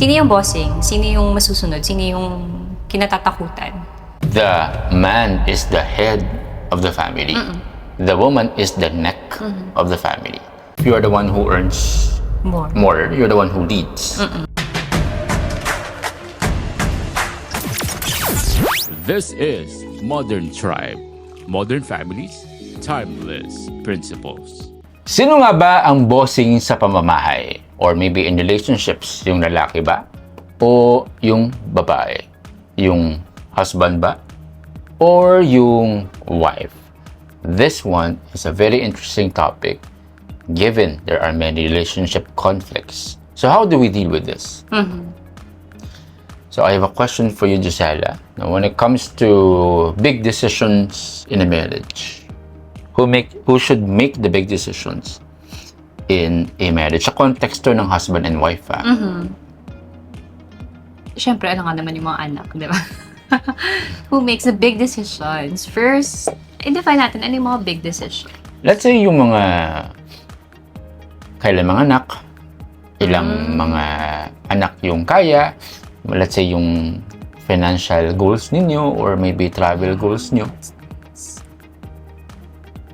Sino yung bossing? Sino yung masusunod? Sino yung kinatatakutan? The man is the head of the family. The woman is the neck of the family. If you are the one who earns more, you're the one who leads. This is Modern Tribe. Modern families, timeless principles. Sino nga ba ang bossing sa pamamahay? Or maybe in relationships, yung lalaki ba? O yung babae? Yung husband ba? Or yung wife? This one is a very interesting topic given there are many relationship conflicts. So how do we deal with this? So I have a question for you, Gisela. Now, when it comes to big decisions in a marriage, who should make the big decisions in a marriage? Sa context to ng husband and wife, Siyempre, ano nga naman yung mga anak, di ba? Who makes the big decisions? First, i-define natin ano yung mga big decision. Let's say yung mga kailan mga anak, ilang mga anak yung kaya, let's say yung financial goals ninyo or maybe travel goals nyo.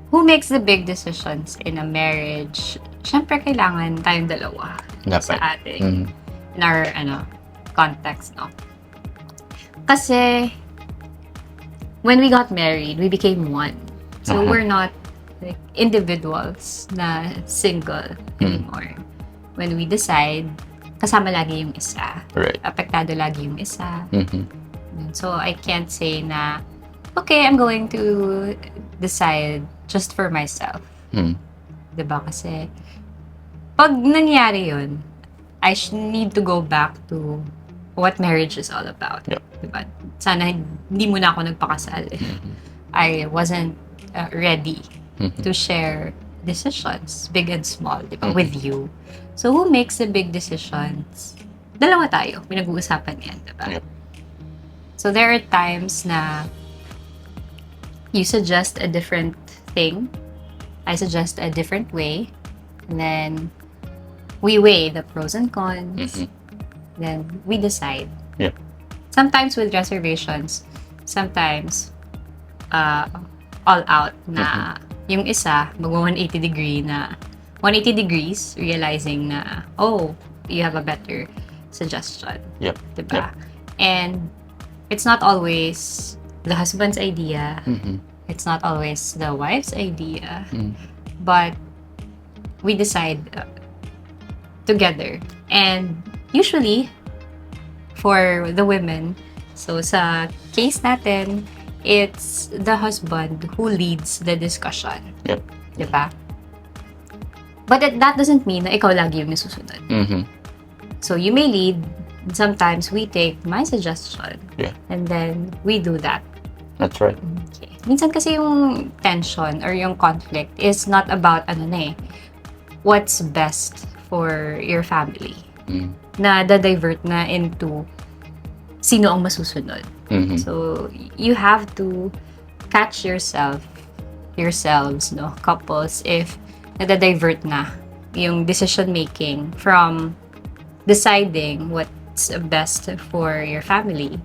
Who makes the big decisions in a marriage? Siyempre, kailangan tayong dalawa Dapat. sa ating in our context, no? Kasi when we got married, we became one. So we're not like individuals na single anymore. When we decide, kasama lagi yung isa. Right. Apektado lagi yung isa. So I can't say na, okay, I'm going to decide just for myself. Diba? Kasi pag nangyari yun, I need to go back to what marriage is all about. Yep. Diba? Sana hindi muna ako nagpakasal. I wasn't ready to share decisions, big and small, diba? With you. So who makes the big decisions? Dalawa tayo. Pinag-uusapan yan, diba? Yep. So there are times na you suggest a different thing. I suggest a different way. And then we weigh the pros and cons. Then we decide. Yep. Sometimes with reservations. Sometimes all out na yung isa mag-180 degree na 180 degrees realizing na, oh, you have a better suggestion. Yep. Diba? And it's not always the husband's idea. It's not always the wife's idea. But we decide together. And usually, for the women, so sa case natin, it's the husband who leads the discussion. Yep. Diba? But that doesn't mean na ikaw lagi yung nasusunod. So you may lead, and sometimes we take my suggestion. Yeah. And then we do that. That's right. Okay. Minsan kasi yung tension or yung conflict is not about what's best for your family. Na da-divert na into sino ang masusunod. So you have to catch yourselves, no, couples, if nada-divert na yung decision making from deciding what's best for your family.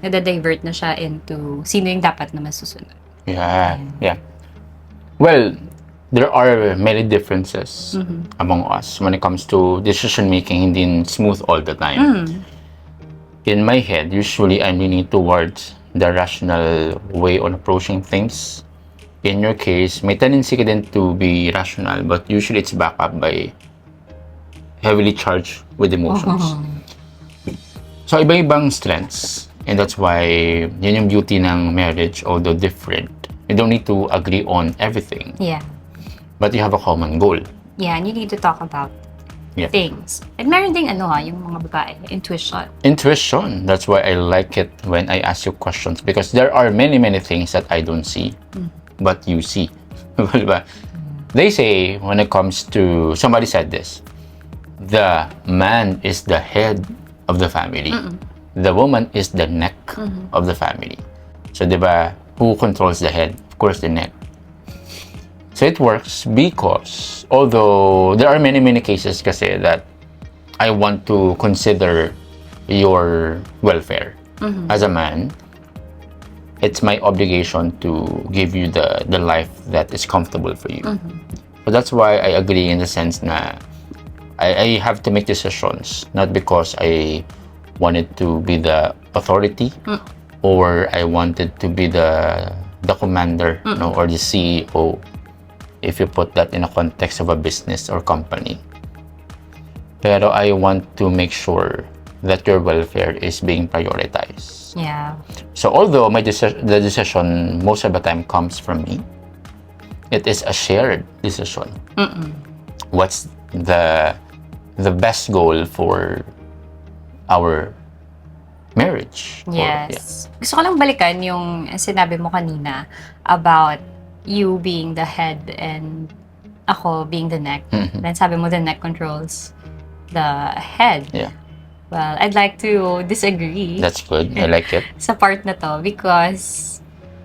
Nada-divert na siya into sino yung dapat na masusunod. Yeah. Well, there are many differences among us when it comes to decision making. Hindi smooth all the time. In my head, usually I'm leaning towards the rational way on approaching things. In your case, may tendency ka din to be rational, but usually it's backed up by heavily charged with emotions. So, iba-ibang strengths. And that's why yun yung beauty ng marriage, although different. You don't need to agree on everything. Yeah. But you have a common goal. Yeah, and you need to talk about things. And meron ding yung mga babae, intuition. Intuition. That's why I like it when I ask you questions, because there are many things that I don't see, but you see. They say when it comes to, somebody said this, the man is the head of the family. The woman is the neck of the family. So, diba, who controls the head? Of course, the neck. So it works because, although there are many cases kasi that I want to consider your welfare. As a man, it's my obligation to give you the life that is comfortable for you. So that's why I agree in the sense na I have to make decisions, not because I wanted to be the authority or I wanted to be the commander, or the CEO, if you put that in a context of a business or company. Pero I want to make sure that your welfare is being prioritized. Yeah. So although the decision most of the time comes from me, it is a shared decision. What's the best goal for our marriage? Yes. Gusto ko lang balikan yung sinabi mo kanina about you being the head and ako being the neck. Then sabi mo the neck controls the head. Yeah. Well, I'd like to disagree. That's good. I like it. Sa part na to because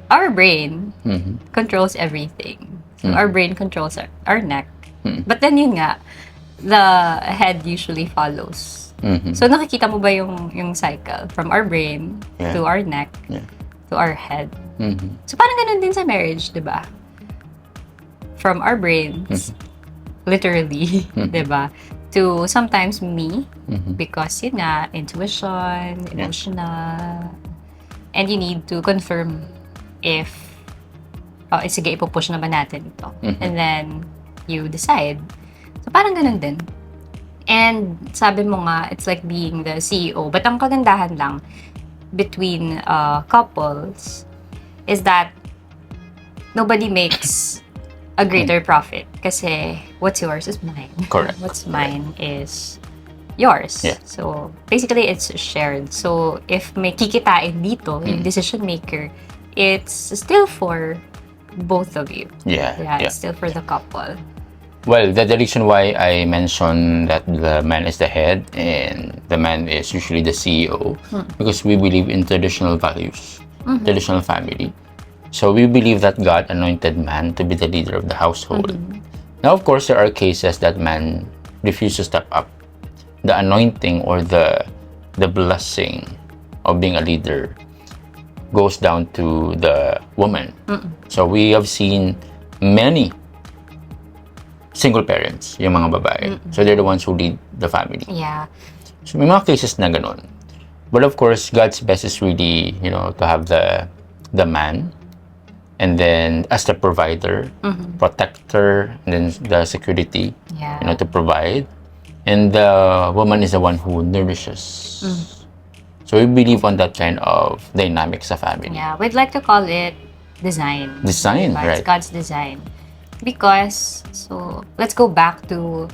our brain controls everything. So our brain controls our neck. But then yun nga, the head usually follows. So nakikita mo ba yung cycle from our brain to our neck to our head? So parang ganun din sa marriage, 'di ba? From our brains, literally, 'di ba? To sometimes me, because yun nga, intuition, emotional, and you need to confirm if, sige, ipupush naman natin ito. And then, you decide. So, parang ganun din. And, sabi mo nga, it's like being the CEO. But ang kagandahan lang between couples is that nobody makes a greater profit. Kasi what's yours is mine. Correct. What's mine is yours. Yeah. So, basically, it's shared. So, if may kikitain dito, yung decision maker, it's still for both of you. Yeah. It's still for the couple. Well, the reason why I mentioned that the man is the head and the man is usually the CEO, because we believe in traditional values, traditional family. So we believe that God anointed man to be the leader of the household. Now, of course, there are cases that man refuses to step up. The anointing or the blessing of being a leader goes down to the woman. So we have seen many single parents, yung mga babae. So they're the ones who lead the family. Yeah. So may mga cases na ganun. But of course, God's best is really, to have the man, and then as the provider, protector, and then the security, to provide. And the woman is the one who nourishes. So we believe on that kind of dynamics of family. Yeah, we'd like to call it design. Design, Diba? right. It's God's design. Because, so, let's go back to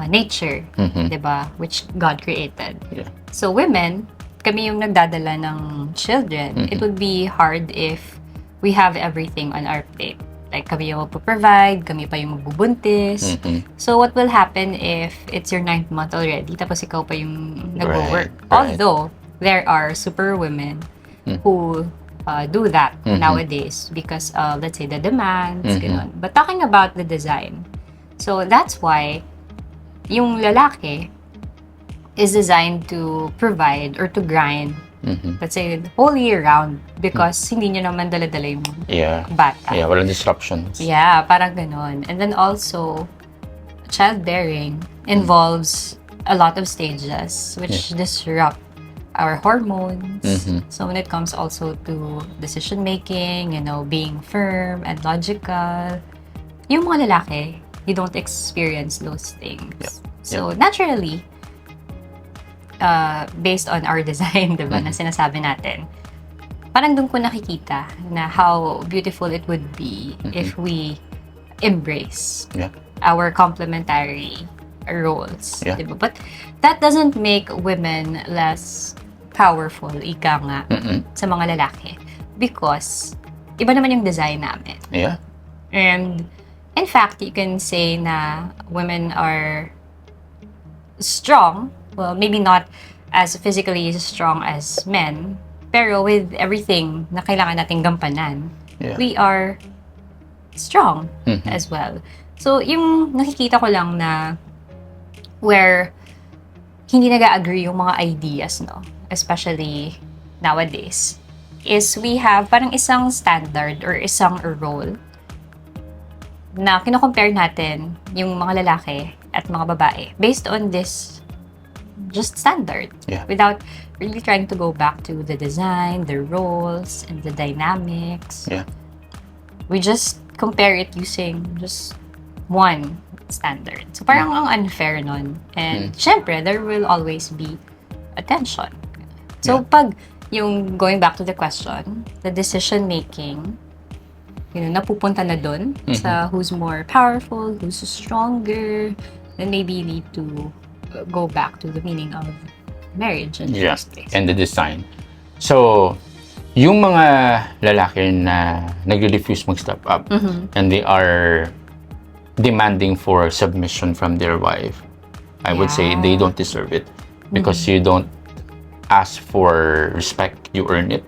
nature, diba? Which God created. Yeah. So, women, kami yung nagdadala ng children. It would be hard if we have everything on our plate. Like, kami yung magpo-provide, kami pa yung magbubuntis. So, what will happen if it's your 9th month already, tapos ikaw pa yung nag-work? Right. Although, there are super women who do that nowadays because of, let's say, the demands, ganun. But talking about the design, so that's why yung lalaki is designed to provide or to grind, let's say, the whole year round because hindi nyo naman dala-dala yung bata. Yeah, walang disruptions. Yeah, parang ganun. And then also, childbearing involves a lot of stages which disrupt our hormones. So when it comes also to decision making, being firm and logical, yung mga lalaki, you don't experience those things. So naturally, based on our design, diba, na sinasabi natin, parang doon ko nakikita na how beautiful it would be if we embrace our complementary roles. Diba? But that doesn't make women less powerful, ika nga, sa mga lalaki. Because, iba naman yung design namin. Yeah. And, in fact, you can say na women are strong. Well, maybe not as physically strong as men, pero with everything na kailangan nating gampanan, we are strong as well. So, yung nakikita ko lang na where hindi nag-agree yung mga ideas, no? Especially nowadays, is we have parang isang standard or isang role na kino-compare natin yung mga lalaki at mga babae based on this just standard. Yeah. Without really trying to go back to the design, the roles, and the dynamics. Yeah. We just compare it using just one standard. So parang ang unfair nun. And syempre, there will always be a tension. So pag yung going back to the question, the decision making, napupunta na dun sa who's more powerful, who's stronger, then maybe you need to go back to the meaning of marriage in the first place. And the design. So, yung mga lalaki na nag-refuse mag-step up and they are demanding for submission from their wife, I would say they don't deserve it because you don't ask for respect, you earn it.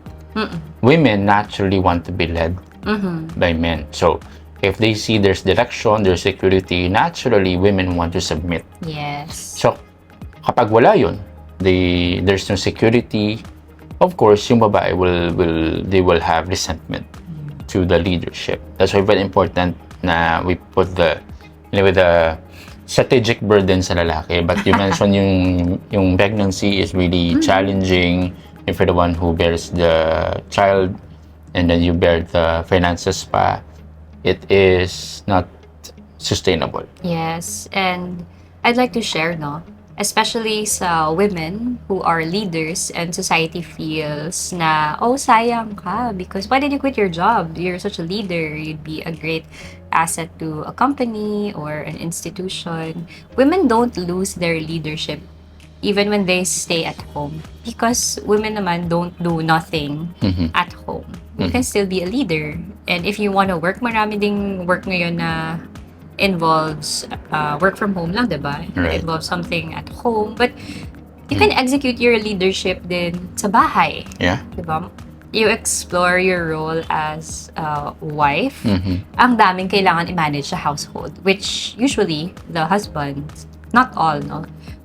Women naturally want to be led by men. So, if they see there's direction, there's security, naturally, women want to submit. Yes. So, kapag wala yun, there's no security, of course, yung babae they will have resentment to the leadership. That's why very important na we put the strategic burden sa lalaki. But you mentioned yung pregnancy is really challenging if you're the one who bears the child and then you bear the finances pa. It is not sustainable. Yes, and I'd like to share, especially sa women who are leaders and society feels na, oh, sayang ka because why did you quit your job? You're such a leader. You'd be a great asset to a company or an institution. Women don't lose their leadership even when they stay at home because women naman don't do nothing at home. You can still be a leader. And if you want to work, marami ding work ngayon na involves work from home lang, diba? Right. It involves something at home. But you can execute your leadership din sa bahay. Yeah. Diba? You explore your role as a wife. Ang daming kailangan i-manage sa household, which usually the husbands, not all,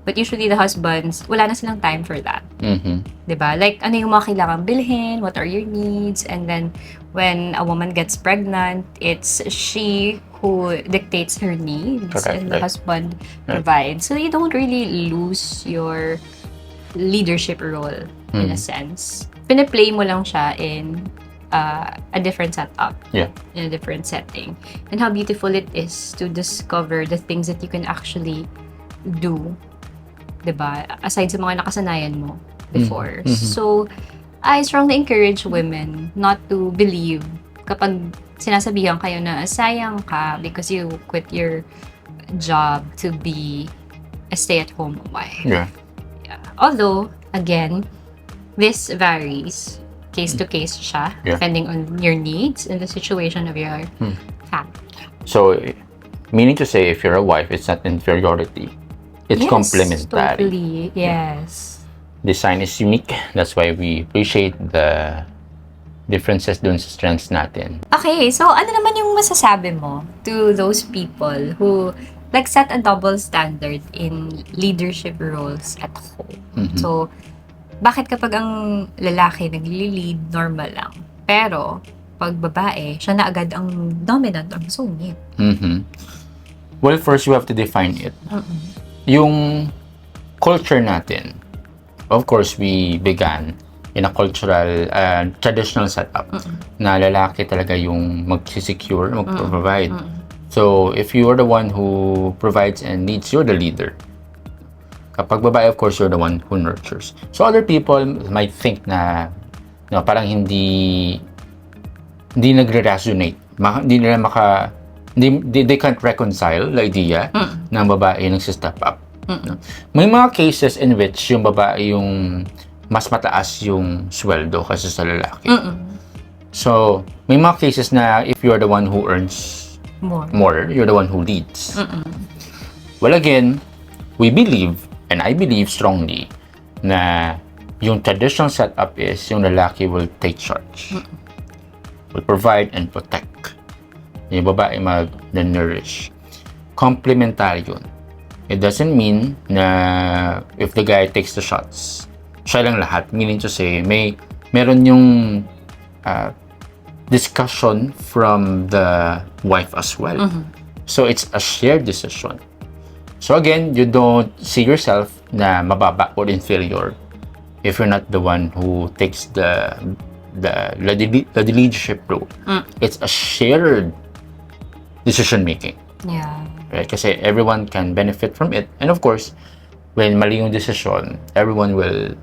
but usually the husbands, wala na silang time for that. Diba? Like, ano yung mga kailangan bilhin? What are your needs? And then, when a woman gets pregnant, it's she who dictates her needs. Correct, and the husband provides. So, you don't really lose your leadership role in a sense. Piniplay mo lang siya in a different setup. Yeah. In a different setting. And how beautiful it is to discover the things that you can actually do, diba? Aside sa mga nakasanayan mo before. So, I strongly encourage women not to believe kapag sinasabihan kayo na sayang ka because you quit your job to be a stay-at-home wife. Yeah. Although, again, this varies case to case siya, depending on your needs and the situation of your family. So, meaning to say, if you're a wife, it's not inferiority. It's complementary. Totally. Yes. Design is unique. That's why we appreciate the differences dun sa strengths natin. Okay, so ano naman yung masasabi mo to those people who set a double standard in leadership roles at home? So, bakit kapag ang lalaki nagli-lead, normal lang? Pero, pag babae, siya na agad ang dominant, ang sungit. Well, first you have to define it. Yung culture natin, of course, we began in a cultural, traditional setup na lalaki talaga yung mag-secure, mag-provide. So, if you are the one who provides and leads, you're the leader. Kapag babae, of course, you're the one who nurtures. So, other people might think na parang hindi nagre-resonate. They can't reconcile the idea na babae nagsi-step up. May mga cases in which yung babae yung mas mataas yung sweldo kasi sa lalaki. So, may mga cases na if you're the one who earns more you're the one who leads. Well, again, we believe, and I believe strongly, na yung traditional setup is yung lalaki will take charge. Will provide and protect. Yung babae mag-nourish. Complementary yun. It doesn't mean na if the guy takes the shots, siya lang lahat. Meaning to say, meron yung discussion from the wife as well. So it's a shared decision. So again, you don't see yourself na mababa or inferior if you're not the one who takes the leadership role. It's a shared decision making. Yeah. Right? Kasi everyone can benefit from it. And of course, when mali yung decision, everyone will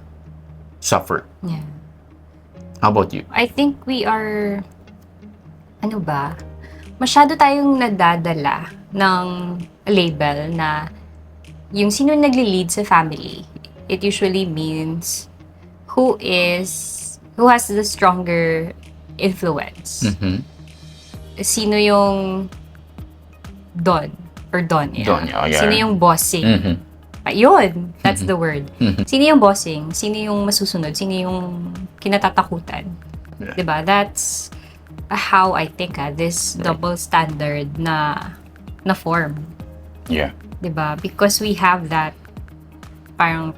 suffer. Yeah. How about you? I think we are, masyado tayong nadadala ng label na yung sino nagli-lead sa family. It usually means who has the stronger influence. Sino yung Don or Donya. Donya, yeah. Sino yung bossing. Ayun, that's the word. Sino yung bossing? Sino yung masusunod? Sino yung kinatatakutan? Yeah. Diba? That's how I think this double standard na form. Yeah. Diba? Because we have that parang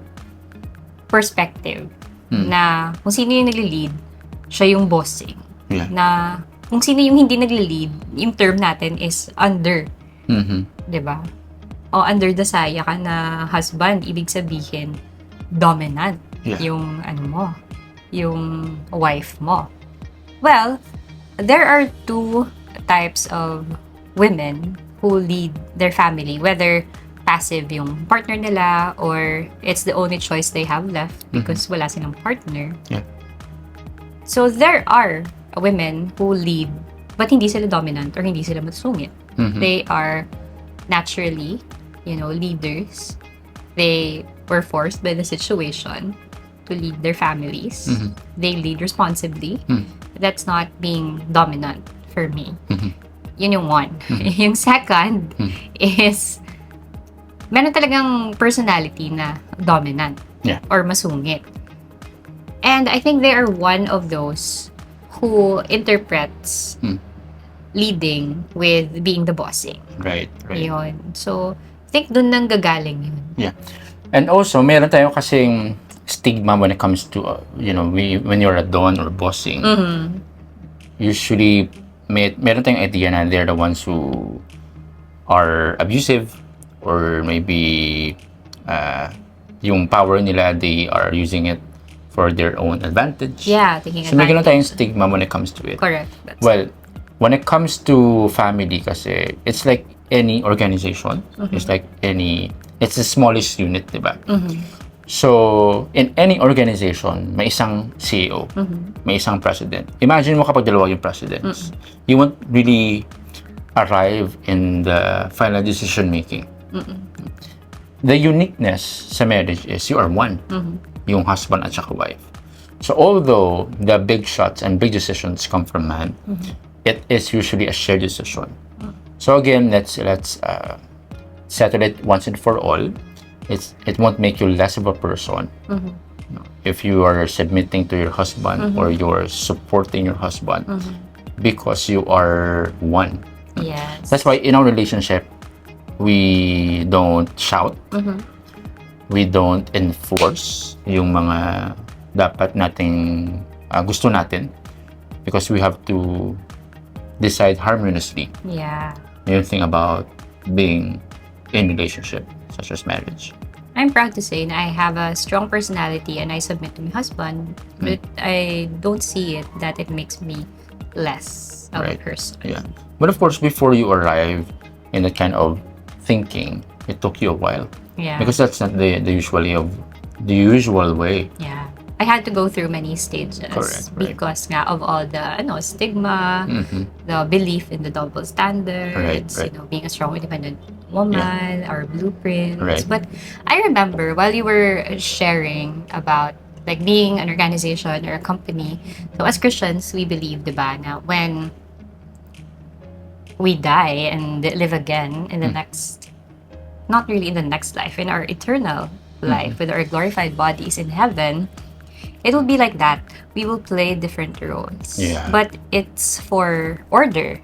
perspective na kung sino yung nagli-lead, siya yung bossing. Yeah. Na kung sino yung hindi nagli-lead, yung term natin is under. Diba? O under the saya ka na husband, ibig sabihin, dominant. Yeah. Yung yung wife mo. Well, there are two types of women who lead their family, whether passive yung partner nila or it's the only choice they have left because wala silang partner. Yeah. So there are women who lead but hindi sila dominant or hindi sila masungit. They are naturally, leaders. They were forced by the situation to lead their families. They lead responsibly. That's not being dominant for me. Yun yung one. Yung second is meron talagang personality na dominant or masungit. And I think they are one of those who interprets leading with being the bossing. Right. Yun. So, I think dun nang gagaling yun. Yeah. And also, meron tayong kasing stigma when it comes to, when you're a don or bossing. Usually, meron tayong idea na they're the ones who are abusive or maybe yung power nila, they are using it for their own advantage. Yeah, taking So, may ganun tayong advantage. stigma when it comes to it. Correct. Well, when it comes to family kasi, it's like any organization. It's like it's the smallest unit, diba? So, in any organization, may isang CEO, may isang president. Imagine mo kapag dalawa yung presidents. You won't really arrive in the final decision making. The uniqueness sa marriage is you are one. Yung husband at saka wife. So, although the big shots and big decisions come from man, it is usually a shared decision. So again, let's settle it once and for all. It won't make you less of a person if you are submitting to your husband or you're supporting your husband because you are one. Yes. That's why in our relationship, we don't shout. We don't enforce yung mga dapat nating gusto natin because we have to decide harmoniously. Yeah. Yung thing about being in relationship, such as marriage. I'm proud to say that I have a strong personality and I submit to my husband, but I don't see it that it makes me less of a person. Yeah. But of course, before you arrive in that kind of thinking, it took you a while. Yeah. Because that's not the usual way. Yeah. I had to go through many stages. Correct, right. Because nga of all the stigma, the belief in the double standards, Right. Being a strong independent woman, our blueprints. Right. But I remember while you were sharing about like being an organization or a company, so as Christians, we believe, diba, na when we die and live again in the next, not really in the next life, in our eternal life with our glorified bodies in heaven, it will be like that. we will play different roles. Yeah. But it's for order,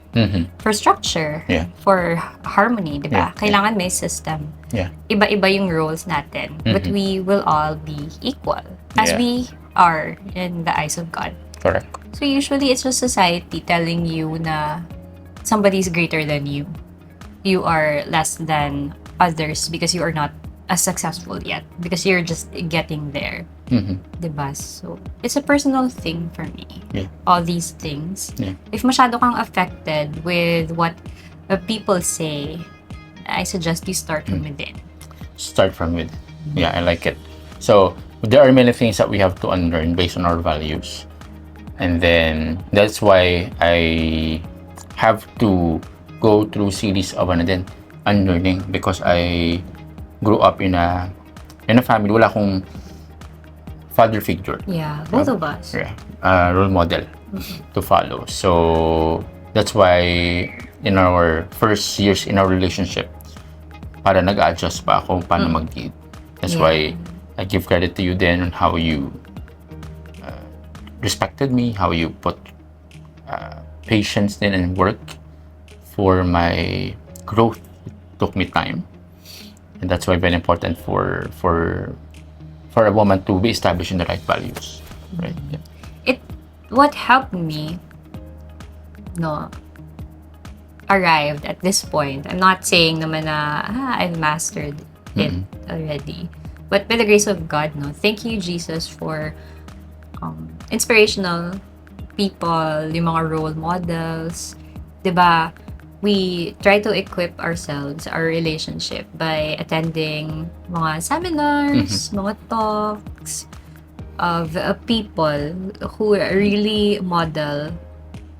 for structure, Yeah. for harmony, di ba? Yeah. Kailangan may system. Yeah. Iba-iba yung roles natin, but we will all be equal as Yeah. we are in the eyes of God. Correct. So usually it's just society telling you na somebody's greater than you. You are less than others because you are not as successful yet, because you're just getting there. Diba? So it's a personal thing for me. Yeah. All these things. Yeah. If masyado kang affected with what people say, I suggest you start from within. Start from within. Yeah, I like it. So there are many things that we have to unlearn based on our values. And then that's why I have to go through series of unlearning, because I grew up in a family, wala akong father figure. Yeah, both of us. Yeah, role model to follow. So that's why in our first years in our relationship, para nag-adjust pa ako paano mag-lead. That's why I give credit to you then on how you respected me, how you put patience in and work for my growth. It took me time, and that's why very important for a woman to be established in the right values, right? Yeah. What helped me arrived at this point. I'm not saying naman na I've mastered it already, but by the grace of God, thank you, Jesus, for inspirational people, yung mga role models, 'di ba? We try to equip ourselves, our relationship, by attending mga seminars, mga talks of people who really model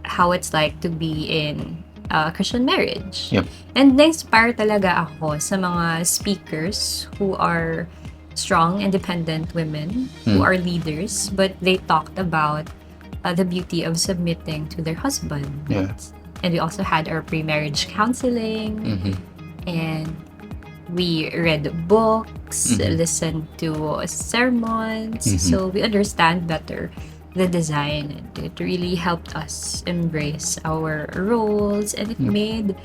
how it's like to be in a Christian marriage. Yep. And na-inspire talaga ako sa mga speakers who are strong, independent women, who are leaders, but they talked about the beauty of submitting to their husband. Yeah. And we also had our pre-marriage counseling, and we read books, listened to sermons, so we understand better the design, and it really helped us embrace our roles, and it made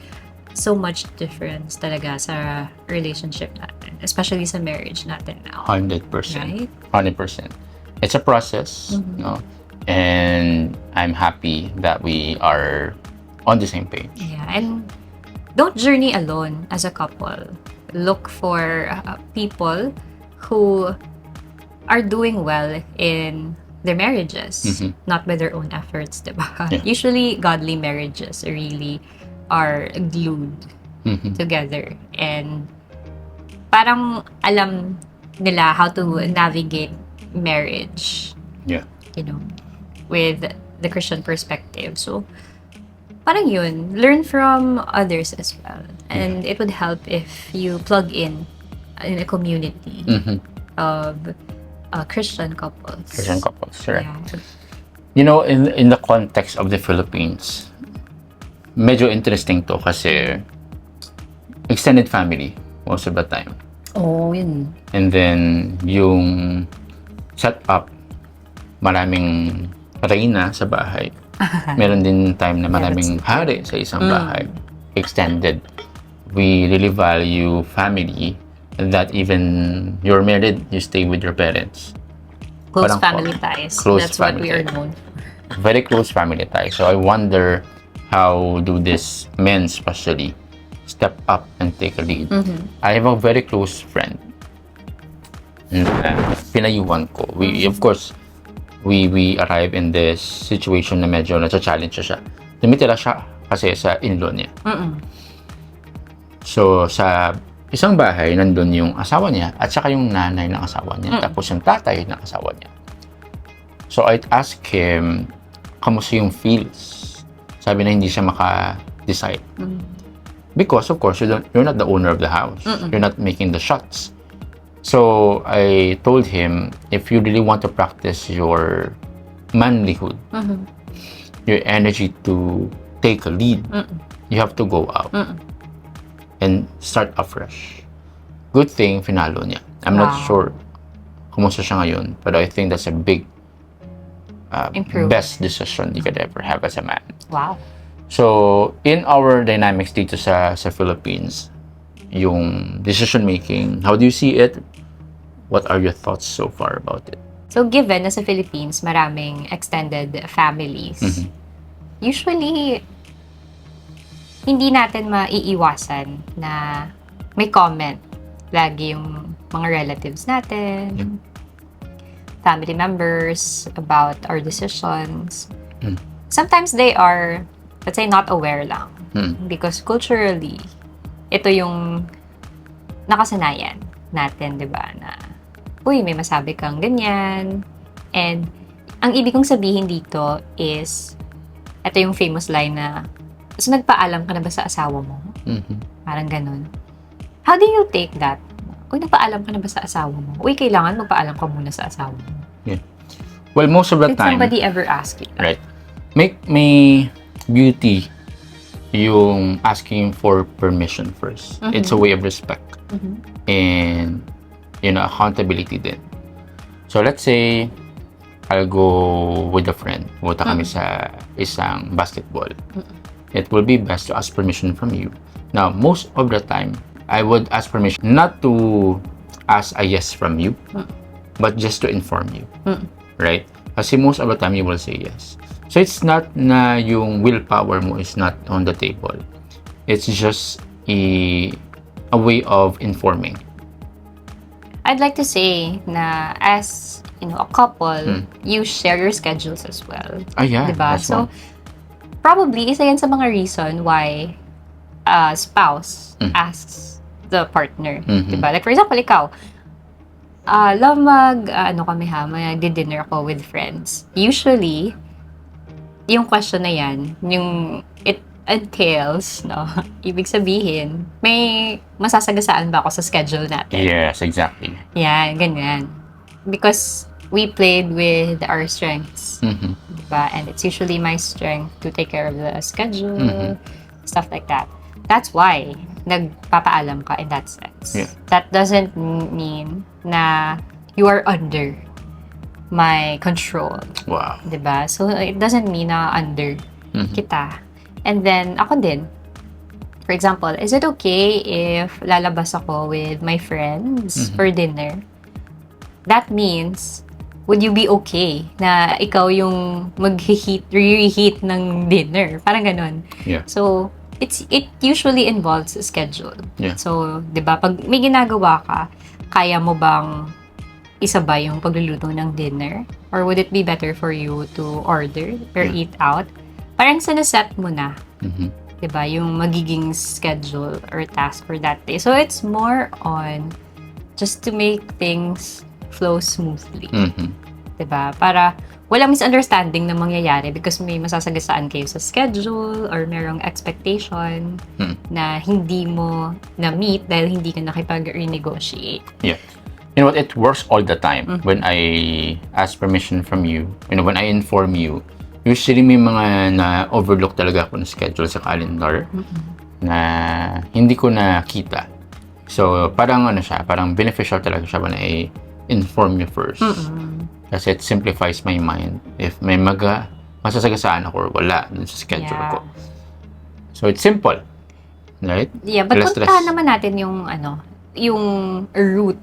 so much difference talaga sa relationship natin, especially sa marriage natin now. 100%. Right? 100%. It's a process, and I'm happy that we are on the same page. Yeah, and don't journey alone as a couple. Look for people who are doing well in their marriages, not by their own efforts, diba? Yeah. Usually, godly marriages really are glued together, and parang alam nila how to navigate marriage, Yeah. with the Christian perspective. So, parang yun, learn from others as well. And it would help if you plug in a community of Christian couples. Christian couples, correct. Yeah. In the context of the Philippines, medyo interesting to kasi extended family most of the time. Oh, yun. And then, yung setup, maraming reyna sa bahay. Meron din time na maraming hari sa isang bahay. Extended. We really value family, that even you're married, you stay with your parents. Close Parang family ties. close That's what we family are ties. known for. Very close family ties. So I wonder how do these men especially step up and take a lead. I have a very close friend na pinayuhan ko. Of course, we arrive in this situation na medyo nasa-challenge siya. Tumitira siya kasi sa in-law niya. So, sa isang bahay, nandun yung asawa niya at saka yung nanay ng asawa niya. Tapos yung tatay ng asawa niya. So, I'd ask him, kamusta yung feels? Sabi na hindi siya maka-decide. Because, of course, you're not the owner of the house. You're not making the shots. So, I told him, if you really want to practice your manlyhood, your energy to take a lead, you have to go out and start afresh. Good thing, finalo niya. I'm not sure kumusta siya ngayon, but I think that's a big Improve. best decision you could ever have as a man. Wow. So, in our dynamics dito sa Philippines, yung decision making, how do you see it? What are your thoughts so far about it? So, given na sa Philippines, maraming extended families, usually, hindi natin maiiwasan na may comment lagi yung mga relatives natin, family members about our decisions. Sometimes they are, let's say, not aware lang. Because culturally, ito yung nakasanayan natin, di ba, na uy, may masabi kang ganyan. And ang ibig kong sabihin dito is, ito yung famous line na, so nagpaalam ka na ba sa asawa mo? Parang ganun. How do you take that? Uy, nagpaalam ka na ba sa asawa mo? Uy, kailangan magpaalam ka muna sa asawa mo. Yeah. Well, most of the Did time, somebody ever ask you that? right? May beauty yung asking for permission first. It's a way of respect. And, accountability din. So, let's say, I'll go with a friend. Punta kami sa isang basketball. It will be best to ask permission from you. Now, most of the time, I would ask permission not to ask a yes from you, but just to inform you. Right? Kasi most of the time, you will say yes. So, it's not na yung willpower mo is not on the table. It's just a way of informing. I'd like to say na as, a couple, you share your schedules as well. Yeah. Diba? That's So, one. probably, isa yan sa mga reason why a spouse asks the partner. Diba? Like, for example, ikaw, love mag-dinner ako with friends. Usually, yung question na yan, it entails, no? Ibig sabihin, may masasagasaan ba ako sa schedule natin? Yes, exactly. Yan, ganyan. Because we played with our strengths. Diba? And it's usually my strength to take care of the schedule, stuff like that. That's why nagpapaalam ka in that sense. Yeah. That doesn't mean na you are under my control. Wow. Diba? So, it doesn't mean na under kita. And then, ako din. For example, is it okay if lalabas ako with my friends for dinner? That means, would you be okay na ikaw yung reheat ng dinner? Parang ganun. Yeah. So, it usually involves a schedule. Yeah. So, 'di ba, pag may ginagawa ka, kaya mo bang isabay yung pagluluto ng dinner? Or would it be better for you to order or eat out? Parang sinaset mo na. 'Di ba, yung magiging schedule or task for that day. So, it's more on just to make things flow smoothly. 'Di ba? Para walang misunderstanding na mangyayari because may masasagasaan kayo sa schedule or merong expectation na hindi mo na-meet dahil hindi ka nakipag-renegotiate. Yeah. You know what? It works all the time. When I ask permission from you, when I inform you, usually may mga na-overlook talaga ako ng schedule sa calendar na hindi ko nakita. So, parang parang beneficial talaga siya when I inform you first. Kasi it simplifies my mind if may masasagasaan ako or wala dun sa schedule ko. So, it's simple. Right? Yeah, but Less puntahan stress. naman natin yung yung root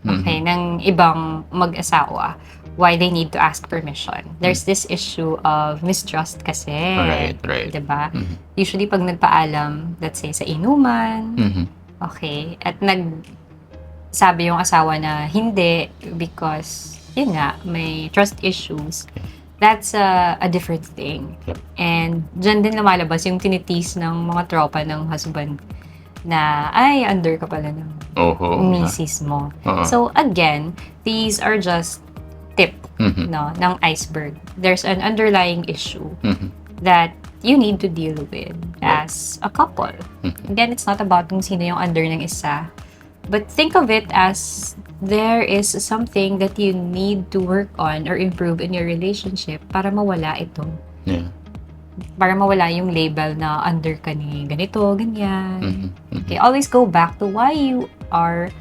ng ibang mag-asawa why they need to ask permission. There's this issue of mistrust kasi. Right. Diba? Usually, pag nagpaalam, let's say, sa inuman, okay, at sabi yung asawa na hindi because, yun nga, may trust issues, that's a different thing. Yep. And dyan din lumalabas yung tinitis ng mga tropa ng husband na, ay, under ka pala ng misis mo. So, again, these are just tip ng iceberg. There's an underlying issue that you need to deal with as a couple. Again, it's not about kung sino yung under ng isa. But think of it as there is something that you need to work on or improve in your relationship para mawala ito. Yeah. Para mawala yung label na under ka ni ganito, ganyan. Okay, always go back to why you are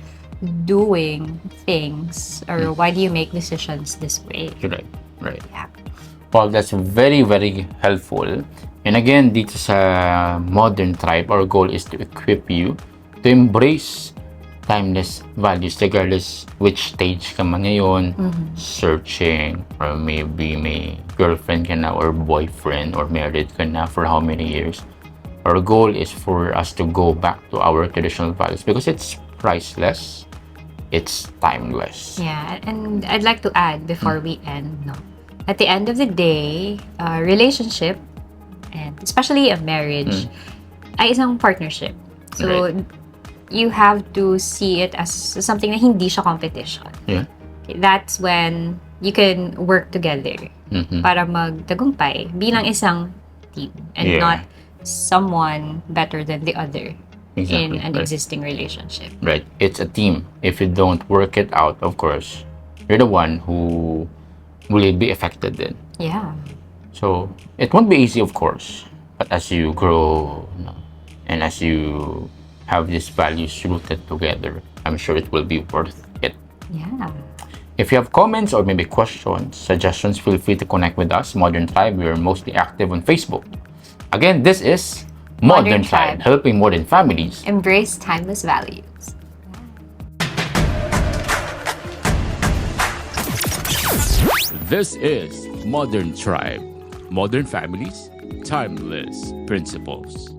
doing things or why do you make decisions this way. Right. Yeah. Well, that's very, very helpful. And again, dito sa Modern Tribe, our goal is to equip you to embrace timeless values regardless which stage ka man ngayon, searching, or maybe may girlfriend ka na or boyfriend or married ka na for how many years. Our goal is for us to go back to our traditional values because it's priceless, it's timeless. Yeah, and I'd like to add before we end, no, at the end of the day, a relationship, and especially a marriage, ay isang partnership. So, Right. you have to see it as something na hindi siya competition. Yeah. Okay, that's when you can work together para magtagumpay bilang isang team and Yeah. not someone better than the other Exactly, in an right. existing relationship. Right. It's a team. If you don't work it out, of course, you're the one who will be affected then. Yeah. So, it won't be easy, of course. But as you grow, and as you have these values rooted together, I'm sure it will be worth it. Yeah. If you have comments or maybe questions, suggestions, feel free to connect with us, Modern Tribe. We are mostly active on Facebook. Again, this is Modern Modern Tribe, Tribe. helping modern families. Embrace timeless values. This is Modern Tribe. Modern families, timeless principles.